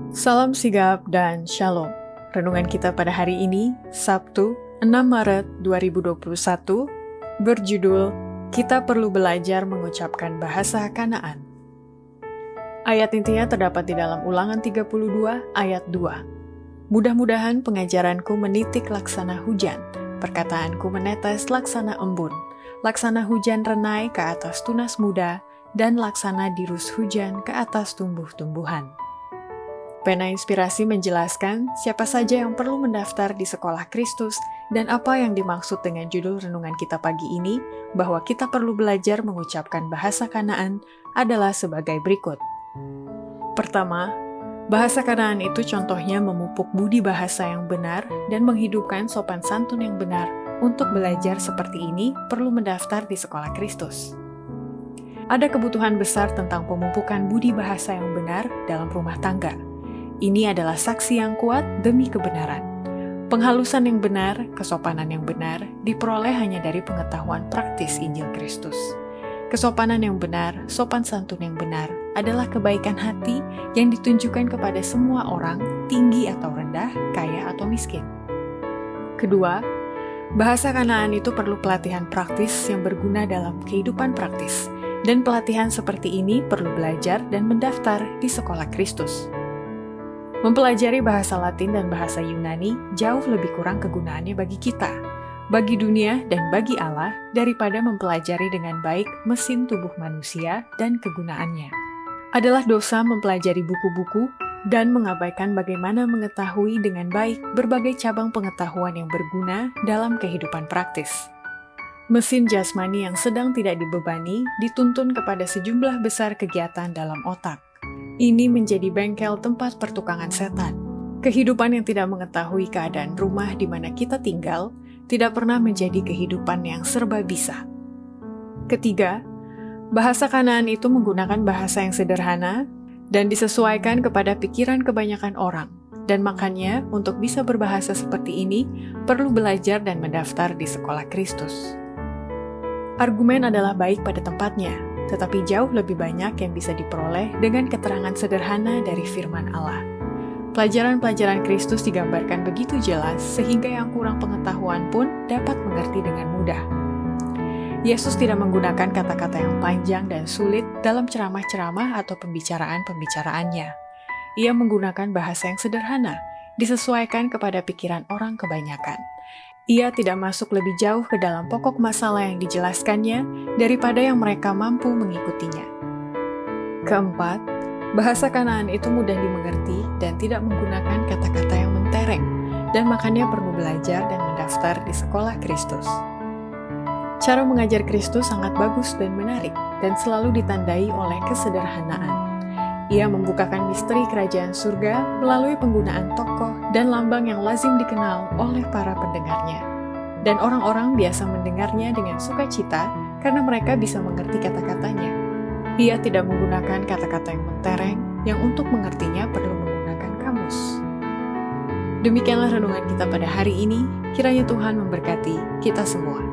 Salam sigap dan shalom. Renungan kita pada hari ini, Sabtu 6 Maret 2021, berjudul Kita Perlu Belajar Mengucapkan Bahasa Kanaan. Ayat intinya terdapat di dalam Ulangan 32 ayat 2. Mudah-mudahan pengajaranku menitik laksana hujan, perkataanku menetes laksana embun, laksana hujan renai ke atas tunas muda, dan laksana dirus hujan ke atas tumbuh-tumbuhan. Pena Inspirasi menjelaskan siapa saja yang perlu mendaftar di Sekolah Kristus dan apa yang dimaksud dengan judul renungan kita pagi ini, bahwa kita perlu belajar mengucapkan bahasa Kanaan adalah sebagai berikut. Pertama, bahasa Kanaan itu contohnya memupuk budi bahasa yang benar dan menghidupkan sopan santun yang benar. Untuk belajar seperti ini, perlu mendaftar di Sekolah Kristus. Ada kebutuhan besar tentang pemupukan budi bahasa yang benar dalam rumah tangga. Ini adalah saksi yang kuat demi kebenaran. Penghalusan yang benar, kesopanan yang benar, diperoleh hanya dari pengetahuan praktis Injil Kristus. Kesopanan yang benar, sopan santun yang benar, adalah kebaikan hati yang ditunjukkan kepada semua orang, tinggi atau rendah, kaya atau miskin. Kedua, bahasa Kanaan itu perlu pelatihan praktis yang berguna dalam kehidupan praktis, dan pelatihan seperti ini perlu belajar dan mendaftar di Sekolah Kristus. Mempelajari bahasa Latin dan bahasa Yunani jauh lebih kurang kegunaannya bagi kita, bagi dunia dan bagi Allah, daripada mempelajari dengan baik mesin tubuh manusia dan kegunaannya. Adalah dosa mempelajari buku-buku dan mengabaikan bagaimana mengetahui dengan baik berbagai cabang pengetahuan yang berguna dalam kehidupan praktis. Mesin jasmani yang sedang tidak dibebani dituntun kepada sejumlah besar kegiatan dalam otak. Ini menjadi bengkel tempat pertukangan setan. Kehidupan yang tidak mengetahui keadaan rumah di mana kita tinggal tidak pernah menjadi kehidupan yang serba bisa. Ketiga, bahasa Kanaan itu menggunakan bahasa yang sederhana dan disesuaikan kepada pikiran kebanyakan orang. Dan makanya, untuk bisa berbahasa seperti ini, perlu belajar dan mendaftar di Sekolah Kristus. Argumen adalah baik pada tempatnya, tetapi jauh lebih banyak yang bisa diperoleh dengan keterangan sederhana dari firman Allah. Pelajaran-pelajaran Kristus digambarkan begitu jelas sehingga yang kurang pengetahuan pun dapat mengerti dengan mudah. Yesus tidak menggunakan kata-kata yang panjang dan sulit dalam ceramah-ceramah atau pembicaraan-pembicaraannya. Ia menggunakan bahasa yang sederhana, disesuaikan kepada pikiran orang kebanyakan. Ia tidak masuk lebih jauh ke dalam pokok masalah yang dijelaskannya daripada yang mereka mampu mengikutinya. Keempat, bahasa Kanaan itu mudah dimengerti dan tidak menggunakan kata-kata yang mentereng, dan makanya perlu belajar dan mendaftar di Sekolah Kristus. Cara mengajar Kristus sangat bagus dan menarik, dan selalu ditandai oleh kesederhanaan. Ia membukakan misteri kerajaan surga melalui penggunaan tokoh dan lambang yang lazim dikenal oleh para pendengarnya. Dan orang-orang biasa mendengarnya dengan sukacita karena mereka bisa mengerti kata-katanya. Ia tidak menggunakan kata-kata yang mentereng, yang untuk mengertinya perlu menggunakan kamus. Demikianlah renungan kita pada hari ini. Kiranya Tuhan memberkati kita semua.